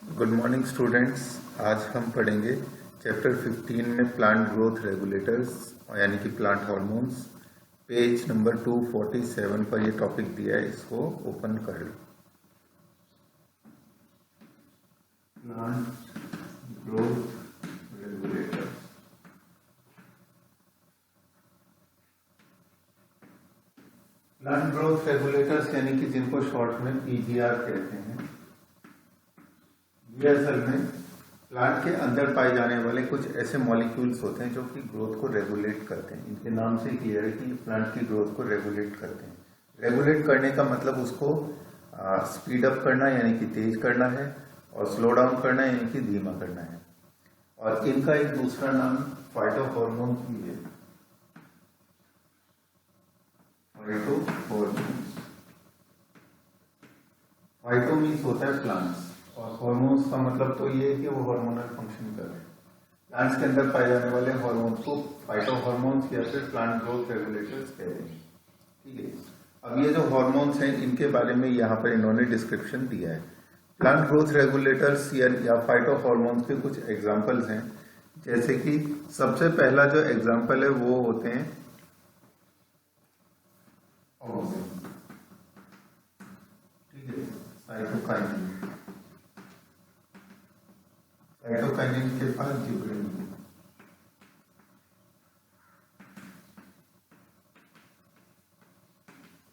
Good morning students. आज हम पढ़ेंगे चैप्टर 15 में प्लांट ग्रोथ रेगुलेटर्स यानी कि प्लांट हार्मोन्स। पेज नंबर 247 पर ये टॉपिक दिया है, इसको ओपन कर लो। Plant growth regulator. Plant growth regulators यानी कि जिनको शॉर्ट में पीजीआर कहते हैं, ये असल में प्लांट के अंदर पाए जाने वाले कुछ ऐसे मॉलिक्यूल्स होते हैं जो कि ग्रोथ को रेगुलेट करते हैं। इनके नाम से क्लियर है कि प्लांट की ग्रोथ को रेगुलेट करते हैं। रेगुलेट करने का मतलब उसको स्पीड अप करना यानी कि तेज करना है, और स्लो डाउन करना यानी कि धीमा करना है। और इनका एक दूसरा नाम फाइटोहॉर्मोन भी है। फाइटो मीन्स होता है प्लांट्स, और हॉर्मोन्स का मतलब तो ये है कि वो हार्मोनल फंक्शन कर रहे हैं। प्लांट्स के अंदर पाए जाने वाले हार्मोन्स को फाइटोहॉर्मोन्स या फिर प्लांट ग्रोथ रेगुलेटर्स कहते हैं। ठीक है, अब ये जो हार्मोन्स हैं इनके बारे में यहाँ पर इन्होंने डिस्क्रिप्शन दिया है। प्लांट ग्रोथ रेगुलेटर्स या फाइटोहॉर्मोन्स के कुछ एग्जाम्पल्स हैं, जैसे कि सबसे पहला जो एग्जाम्पल है वो होते हैं ऑक्सिन। ठीक है, साइटोकाइनिन। साइटोकाइनिन के पास जिब्रेलिन,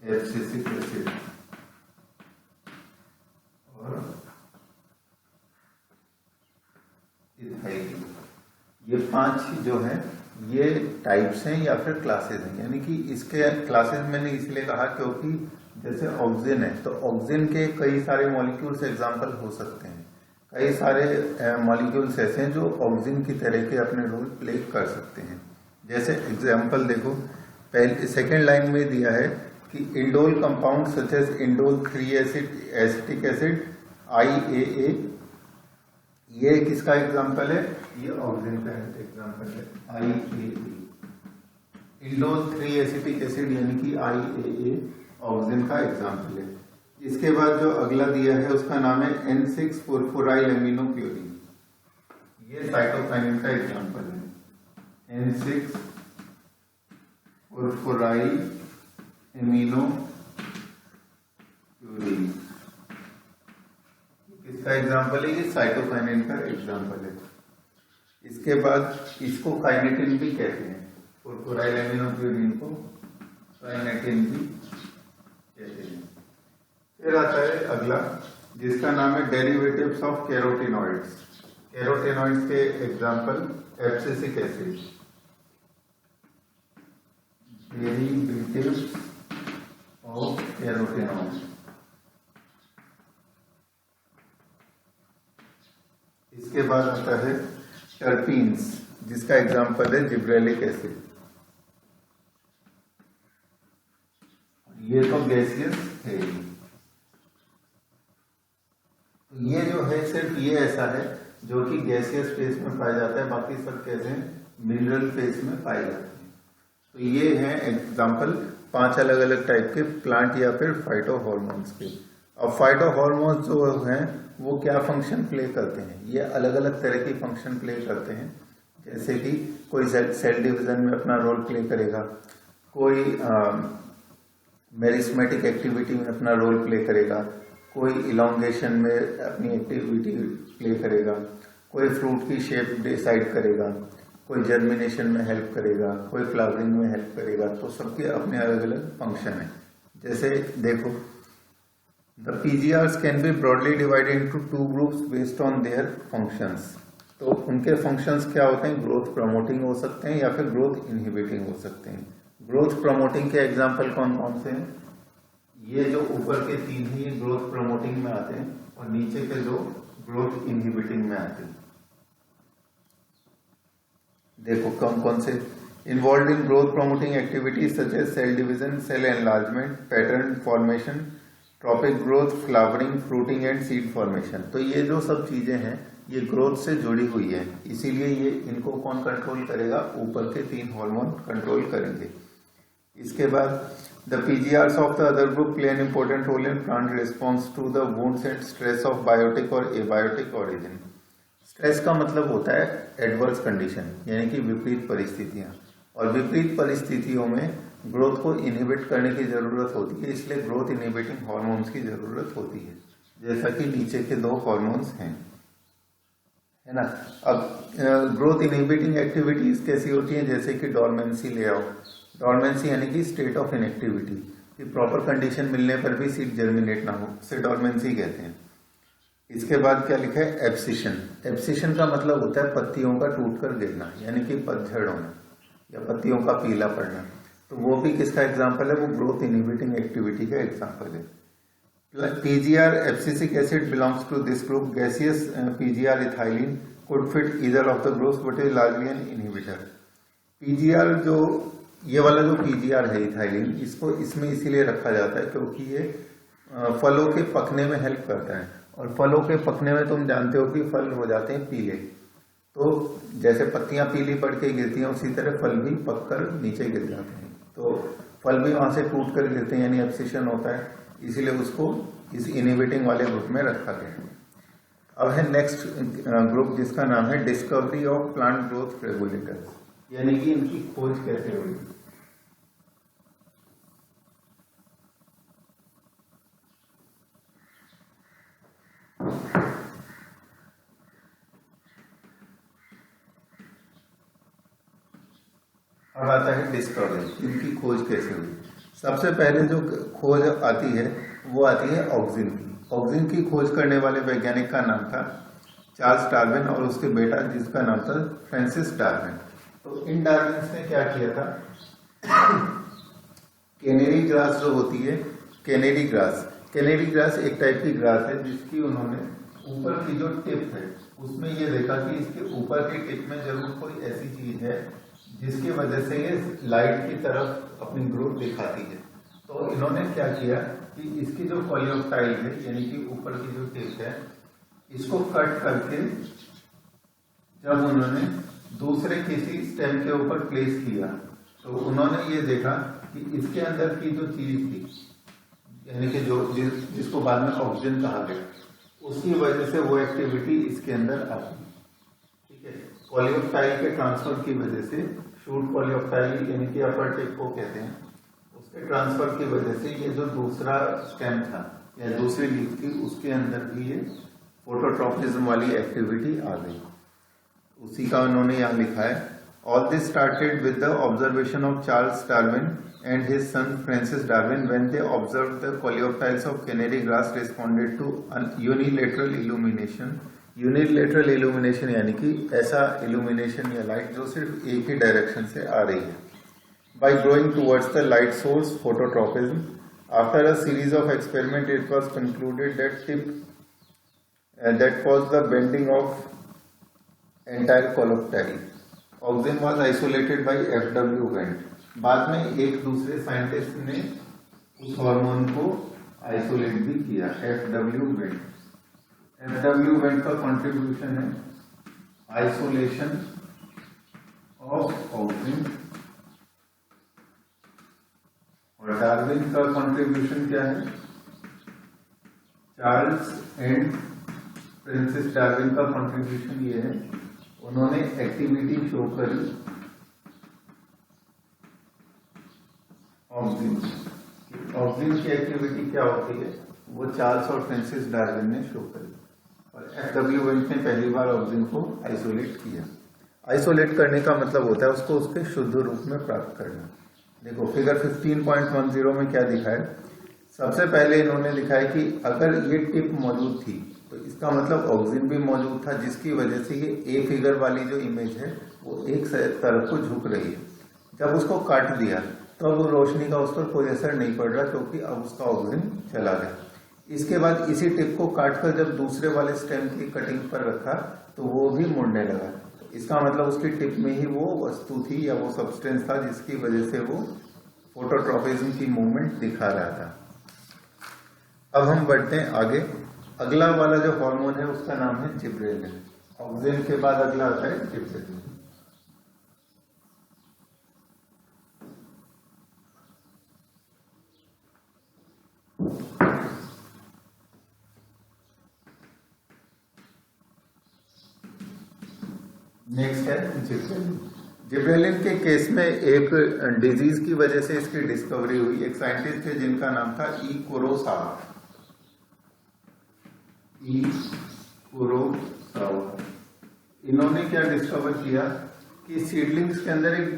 एब्सिसिक एसिड और इथाइलिन। ये पांच जो है ये टाइप्स हैं या फिर क्लासेस हैं। यानी कि इसके क्लासेस मैंने इसलिए कहा क्योंकि जैसे ऑक्सीजन है तो ऑक्सीजन के कई सारे मॉलिक्यूल्स एग्जाम्पल हो सकते हैं। कई सारे मॉलिक्यूल्स ऐसे हैं जो ऑक्सीजन की तरह के अपने रोल प्ले कर सकते हैं। जैसे एग्जाम्पल देखो, पहले सेकेंड लाइन में दिया है कि indole compound such as indole 3 acetic acid IAA, ये किसका एग्जाम्पल है? ये ऑक्सीजन का एग्जाम्पल है, IAA। इंडोल 3 एसिटिक एसिड यानी कि IAA ऑक्सीजन का एग्जाम्पल है। इसके बाद जो अगला दिया है उसका नाम है N6 फुरफुराइल एमिनोप्यूरिन, ये साइटोकाइनिन का एग्जाम्पल है। N6 फुरफुराइल एमिनोप्यूरिन किसका एग्जाम्पल है? ये साइटोकाइनिन का एग्जाम्पल है। इसके बाद इसको काइनेटिन भी कहते हैं, फुरफुराइल एमिनोप्यूरिन को काइनेटिन भी कहते हैं। फिर आता है अगला जिसका नाम है डेरिवेटिव्स ऑफ कैरोटीनॉइड्स। कैरोटीनॉइड्स के example abscisic acid, derivatives of carotenoids. इसके बाद आता है टर्पीन्स, जिसका एग्जाम्पल है जिब्रेलिक एसिड। ये तो गैसियस है। ये जो है सिर्फ ये ऐसा है जो कि गैसियस फेस में पाया जाता है, बाकी सब कैसे मिनरल फेस में पाए जाते हैं। तो ये है एग्जाम्पल 5 अलग अलग टाइप के प्लांट या फिर फाइटो हॉर्मोन्स के। अब फाइटो हॉर्मोन्स जो हैं वो क्या फंक्शन प्ले करते हैं? ये अलग अलग तरह की फंक्शन प्ले करते हैं। जैसे कि कोई सेल डिवीजन में अपना रोल प्ले करेगा, कोई मेरिस्मेटिक एक्टिविटी में अपना रोल प्ले करेगा, कोई इलोंगेशन में अपनी एक्टिविटी प्ले करेगा, कोई फ्रूट की शेप डिसाइड करेगा, कोई जर्मिनेशन में हेल्प करेगा, कोई फ्लावरिंग में हेल्प करेगा। तो सबके अपने अलग अलग फंक्शन है। जैसे देखो, the PGRs can be broadly divided into 2 groups based on their functions. तो उनके फंक्शंस क्या होते हैं? ग्रोथ प्रमोटिंग हो सकते हैं या फिर ग्रोथ इनहिबिटिंग हो सकते हैं। ग्रोथ प्रमोटिंग के एग्जाम्पल कौन कौन से हैं? ये जो ऊपर के 3 हैं ये ग्रोथ प्रमोटिंग में आते हैं, और नीचे के 2 ग्रोथ इनहिबिटिंग में आते हैं। देखो कौन कौन से involve in growth promoting activities such as cell division, cell enlargement, pattern formation, tropic growth, flowering, fruiting and seed formation. तो ये जो सब चीजें हैं ये ग्रोथ से जुड़ी हुई है, इसीलिए ये इनको कौन कंट्रोल करेगा? ऊपर के 3 हार्मोन कंट्रोल करेंगे। इसके बाद The PGRs of the other group play an important role in plant response to the wounds and stress of biotic और abiotic origin. स्ट्रेस का मतलब होता है एडवर्स कंडीशन, यानी कि विपरीत परिस्थितियां, और विपरीत परिस्थितियों में ग्रोथ को इनहिबिट करने की जरूरत होती है, इसलिए ग्रोथ इनहिबिटिंग हार्मोन्स की जरूरत होती है, जैसा कि नीचे के दो हार्मोन्स हैं, है ना। अब ग्रोथ इनहिबिटिंग एक्टिविटीज कैसी होती हैं, जैसे कि डॉर्मेंसी ले आओ। डॉर्मेंसी यानी कि स्टेट ऑफ इनएक्टिविटी, कि प्रॉपर कंडीशन मिलने पर भी सीड जर्मिनेट ना हो, उसे डॉर्मेंसी कहते हैं। इसके बाद क्या लिखा है, एब्सिशन। एब्सिशन का मतलब होता है पत्तियों का टूटकर गिरना, यानी कि पतझड़ होना या पत्तियों का पीला पड़ना। तो वो भी किसका एग्जाम्पल है, वो ग्रोथ इनहिबिटिंग एक्टिविटी का एग्जाम्पल है। PGR abscisic acid belongs to this group. Gaseous PGR ethylene could fit either of the groups but is largely an inhibitor. PGR जो ये वाला जो PGR है इथाइलिन, इसको इसमें इसीलिए रखा जाता है क्योंकि ये फलों के पकने में हेल्प करता है, और फलों के पकने में तुम जानते हो कि फल हो जाते हैं पीले। तो जैसे पत्तियां पीली पड़ के गिरती हैं, उसी तरह फल भी पककर नीचे गिर जाते हैं, तो फल भी वहां से टूट कर गिरते हैं, यानी एब्सिशन होता है, इसीलिए उसको इस इनहिबिटिंग वाले ग्रुप में रखा गया है। अब है नेक्स्ट ग्रुप जिसका नाम है discovery of plant growth regulators, यानी कि इनकी खोज कैसे हुई। अब आता है डिस्कवरी, इनकी खोज कैसे हुई। सबसे पहले जो खोज आती है वो आती है ऑक्सिन की। ऑक्सिन की खोज करने वाले वैज्ञानिक का नाम था चार्ल्स डार्विन, और उसके बेटा जिसका नाम था फ्रांसिस डार्विन। तो इन डार्विन ने क्या किया था, कैनेरी ग्रास जो होती है, कैनेरी ग्रास एक टाइप की ग्रास है जिसकी उन्होंने ऊपर की जो टिप है उसमें ये देखा कि इसके ऊपर की टिप में जरूर कोई ऐसी चीज है जिसकी वजह से ये लाइट की तरफ अपनी ग्रोथ दिखाती है। तो इन्होंने क्या किया कि इसकी जो कोलियोप्टाइल है, यानी कि ऊपर की जो टिप है, इसको कट करके जब उन्होंने दूसरे किसी स्टेम के ऊपर प्लेस किया तो उन्होंने ये देखा कि इसके अंदर की जो चीज थी, यानी कि जो जिसको बाद में ऑक्सीजन कहा गया, उसकी वजह से वो एक्टिविटी इसके अंदर आती है। ठीक है, कोलियोप्टाइल के ट्रांसफर की वजह से, शूट कोलियोप्टाइल यानी कि अपर टिप को कहते हैं, उसके ट्रांसफर की वजह से ये जो दूसरा स्टेम था या दूसरी लीफ थी, उसके अंदर भी ये फोटोट्रॉपिज्म वाली एक्टिविटी आ गई। उसी का उन्होंने यहाँ लिखा है, all this started with the observation of Charles Darwin and his son Francis Darwin when they observed the coleoptiles of canary grass responded to unilateral illumination. Unilateral illumination यानी कि ऐसा इल्यूमिनेशन या लाइट जो सिर्फ एक ही डायरेक्शन से आ रही है। By growing towards the light source, phototropism. After a series of experiments, it was concluded that caused the bending of entire coleoptile. Auxin was isolated by F.W. Wendt. बाद में एक दूसरे साइंटिस्ट ने उस हार्मोन को आइसोलेट भी किया, F.W. Wendt. F.W. Wendt का कंट्रीब्यूशन है आइसोलेशन ऑफ ऑक्सिन, और डार्विन का कंट्रीब्यूशन क्या है, चार्ल्स एंड फ्रांसिस डार्विन का कंट्रीब्यूशन ये है, उन्होंने एक्टिविटी शो करी ऑक्सिन की एक्टिविटी क्या होती है, वो चार्ल्स और फ्रांसिस डार्विन ने शो करी, और F.W. Wendt ने पहली बार ऑक्सिन को आइसोलेट किया। आइसोलेट करने का मतलब होता है उसको उसके शुद्ध रूप में प्राप्त करना। देखो फिगर 15.10 में क्या दिखा है, सबसे पहले इन्होंने लिखा है कि अगर ये टिप मौजूद थी तो इसका मतलब ऑक्सिन भी मौजूद था, जिसकी वजह से ये ए फिगर वाली जो इमेज है वो एक तरफ को झुक रही है। जब उसको काट दिया तो अब रोशनी का उस पर कोई असर नहीं पड़ रहा क्योंकि अब उसका ऑक्सिन चला गया। इसके बाद इसी टिप को काटकर जब दूसरे वाले स्टेम की कटिंग पर रखा तो वो भी मुड़ने लगा। तो इसका मतलब उसकी टिप में ही वो वस्तु थी या वो सब्सटेंस था जिसकी वजह से वो फोटोट्रॉपिज्म की मूवमेंट दिखा रहा था। अब हम बढ़ते हैं आगे। अगला वाला जो हार्मोन है उसका नाम है जिब्रेलिन। ऑक्सिन के बाद अगला आता है जिब्रेलिन। नेक्स्ट है जिब्रेलिन। जिब्रेलिन के केस में एक डिजीज की वजह से इसकी डिस्कवरी हुई। एक साइंटिस्ट थे जिनका नाम था ई कुरोसावा। इन्होंने क्या डिस्कवर किया कि सीडलिंग्स के अंदर एक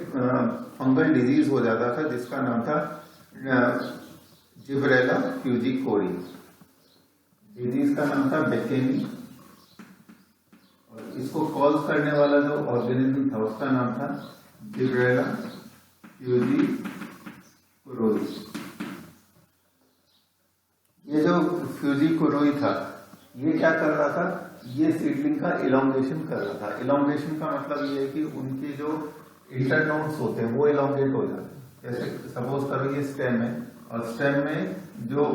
फंगल डिजीज हो जाता था जिसका नाम था जिब्रेला फ्यूजिकोरी। डिजीज का नाम था बेकेनी और इसको कॉज करने वाला जो ऑर्गेनिज्म था उसका नाम था जिब्रेला फ्यूजिकोरी। ये जो फ्यूजिकोरी था ये क्या कर रहा था, ये सीडलिंग का इलोंगेशन कर रहा था। इलोंगेशन का मतलब ये है कि उनके जो इंटरनोड्स होते हैं वो इलोंगेट हो जाते हैं। जैसे सपोज करो ये स्टेम है और स्टेम में जो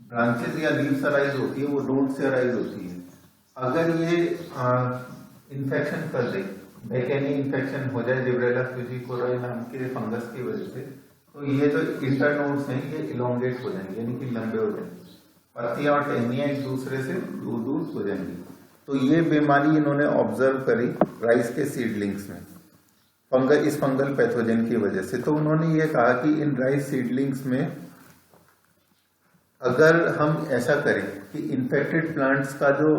ब्रांचेस या लीव्स अराइज होती है वो नोड से अराइज होती है। अगर ये इन्फेक्शन कर दे, बेकेनी इन्फेक्शन हो जाए जिब्रेला फ्यूजिकोरी नाम के फंगस की वजह से, तो ये जो इंटरनोड्स हैं ये इलोंगेट हो जाएंगे, यानी कि लंबे हो जाएंगे। पत्तियां और टहनियां एक दूसरे से दूर दूर हो जाएंगी। तो ये बीमारी इन्होंने ऑब्जर्व करी राइस के सीडलिंग्स में इस फंगल पैथोजन की वजह से। तो उन्होंने ये कहा कि इन राइस सीडलिंग्स में अगर हम ऐसा करें कि इन्फेक्टेड प्लांट्स का जो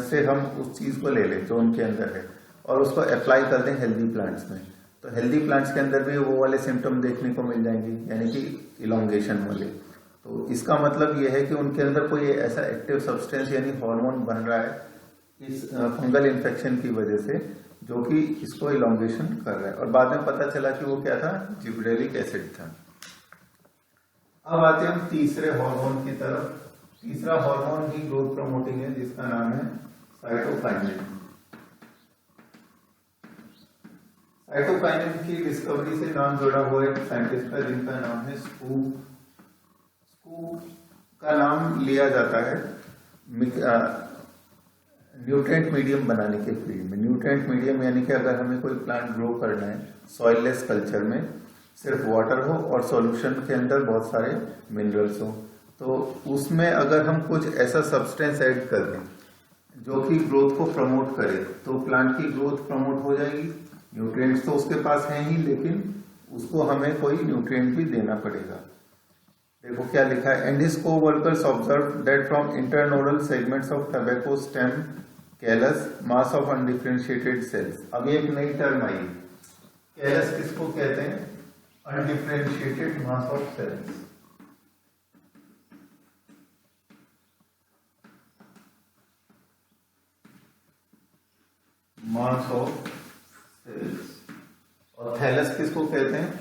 से हम उस चीज को ले लें जो उनके अंदर है और उसको अप्लाई कर दें हेल्दी प्लांट्स में, तो हेल्दी प्लांट्स के अंदर भी वो वाले सिम्टम देखने को मिल जाएंगे, यानी कि इलोंगेशन वाले। तो इसका मतलब ये है कि उनके अंदर कोई ऐसा एक्टिव सब्सटेंस यानी हार्मोन बन रहा है इस फंगल इन्फेक्शन की वजह से जो कि इसको इलोंगेशन कर रहा है। और बाद में पता चला कि वो क्या था, जिब्रेलिक एसिड था। अब आते हम तीसरे हार्मोन की तरफ। तीसरा हार्मोन ही ग्रोथ प्रमोटिंग है जिसका नाम है साइटोकाइनिन। साइटोकाइनिन की डिस्कवरी से नाम जुड़ा हुआ एक साइंटिस्ट का जिनका नाम है स्पू का नाम लिया जाता है न्यूट्रिएंट मीडियम बनाने के फील्ड में। न्यूट्रिएंट मीडियम यानी कि अगर हमें कोई प्लांट ग्रो करना है सॉइललेस कल्चर में, सिर्फ वाटर हो और सॉल्यूशन के अंदर बहुत सारे मिनरल्स हो, तो उसमें अगर हम कुछ ऐसा सब्सटेंस ऐड कर दें जो कि ग्रोथ को प्रमोट करे तो प्लांट की ग्रोथ प्रमोट हो जाएगी। न्यूट्रिएंट्स तो उसके पास हैं ही, लेकिन उसको हमें कोई न्यूट्रिएंट भी देना पड़ेगा। देखो क्या लिखा है, and his co-workers observed that from internodal segments of tobacco stem callus mass of undifferentiated cells। अब ये एक नई टर्म आई, कैलस किसको कहते हैं, undifferentiated mass of cells. Mass of cells. और थैलस किसको कहते हैं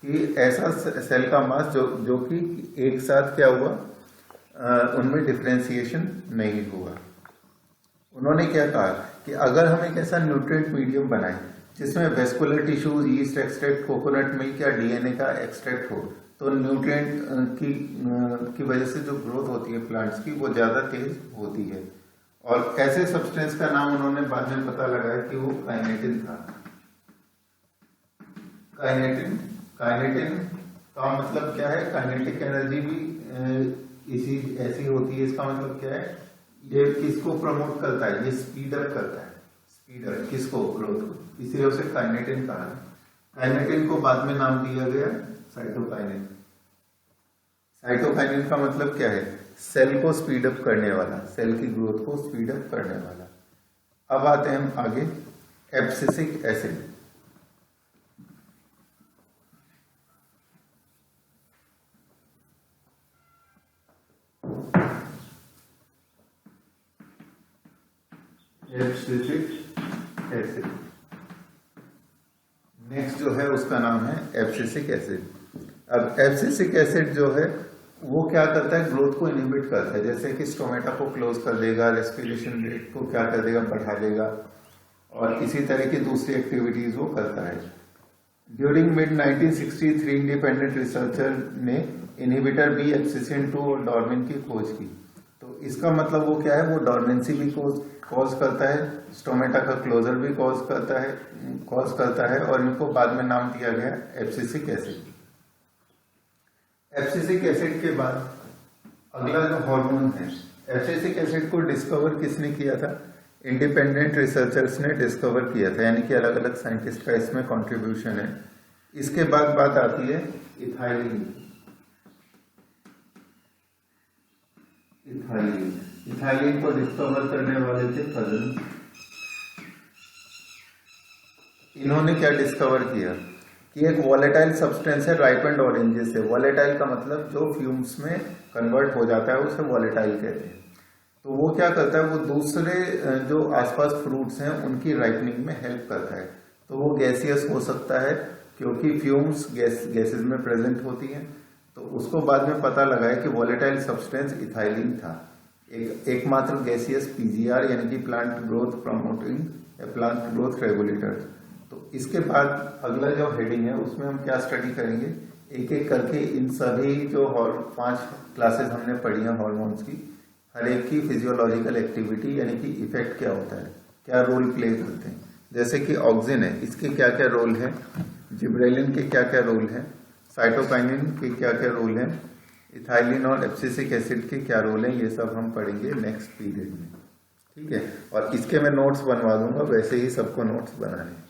कि ऐसा सेल का मास जो कि एक साथ क्या हुआ, उनमें डिफरेंशिएशन नहीं हुआ। उन्होंने क्या कहा कि अगर हम एक ऐसा न्यूट्रिएंट मीडियम बनाएं जिसमें vascular tissues, yeast extract, coconut milk या डीएनए का एक्सट्रैक्ट हो, तो न्यूट्रिएंट की वजह से जो ग्रोथ होती है प्लांट्स की वो ज्यादा तेज होती है। और ऐसे सब्सटेंस का नाम उन्होंने बाद में पता लगाया कि वो काइनेटिन था। काइनेटिन का मतलब क्या है, काइनेटिक एनर्जी भी इसी ऐसी होती है। इसका मतलब क्या है, ये किसको प्रमोट करता है, ये स्पीड अप करता है। स्पीड अप किसको, ग्रोथ को, इसीलिए उसे काइनेटिन कहा है। काइनेटिन को बाद में नाम दिया गया साइटोकाइनिन। साइटोकाइनिन का मतलब क्या है, सेल को स्पीड अप करने वाला, सेल की ग्रोथ को स्पीड अप करने वाला। अब आते हैं हम आगे, abscisic acid. Abscisic acid next जो है उसका नाम है एब्सिसिक एसिड। अब एब्सिसिक एसिड जो है वो क्या करता है, ग्रोथ को इनहिबिट करता है। जैसे कि स्टोमेटा को क्लोज कर देगा, रेस्पिरेशन रेट को क्या कर देगा, बढ़ा देगा, और इसी तरह की दूसरी एक्टिविटीज वो करता है। ड्यूरिंग मिड 1963 इंडिपेंडेंट रिसर्चर ने इनहिबिटर बी एब्सिसिन 2 और डॉर्मिन की खोज की। तो इसका मतलब वो क्या है, वो डॉर्मेंसी भी कॉज करता है, स्टोमेटा का क्लोजर भी कॉज करता है और इनको बाद में नाम दिया गया एब्सिसिक एसिड। एब्सिसिक एसिड के बाद अगला जो हार्मोन है, एब्सिसिक एसिड को डिस्कवर किसने किया था, इंडिपेंडेंट रिसर्चर्स ने डिस्कवर किया था, यानी कि अलग अलग साइंटिस्ट का इसमें कंट्रीब्यूशन है। इसके बाद बात आती है इथाइलिन। इथाइलिन को डिस्कवर करने वाले थे कजन। इन्होंने क्या डिस्कवर किया कि एक वॉलेटाइल सब्सटेंस है राइपेंड ऑरेंजेस से। वॉलेटाइल का मतलब जो फ्यूम्स में कन्वर्ट हो जाता है उसे वॉलेटाइल कहते हैं। तो वो क्या करता है, वो दूसरे जो आसपास फ्रूट्स हैं उनकी राइपनिंग में हेल्प करता है। तो वो गैसियस हो सकता है क्योंकि फ्यूम्स गैसेस में प्रेजेंट होती हैं। तो उसको बाद में पता लगा है कि वॉलेटाइल सब्सटेंस इथाइलिन था, एकमात्र गैसियस पीजीआर यानी कि प्लांट ग्रोथ प्रमोटिंग या प्लांट ग्रोथ रेगुलेटर। तो इसके बाद अगला जो हेडिंग है उसमें हम क्या स्टडी करेंगे, एक एक करके इन सभी जो 5 क्लासेस हमने पढ़ी हैं हार्मोन्स की, हर एक की फिजियोलॉजिकल एक्टिविटी यानी कि इफेक्ट क्या होता है, क्या रोल प्ले करते हैं। जैसे कि ऑक्सिन है, इसके क्या क्या रोल है, जिब्रेलिन के क्या क्या रोल है, साइटोकाइनिन के क्या क्या रोल है, इथाइलिन और एब्सिसिक एसिड के क्या रोल है, ये सब हम पढ़ेंगे नेक्स्ट पीरियड में। ठीक है, और इसके मैं नोट्स बनवा दूंगा, वैसे ही सबको नोट्स बनाने।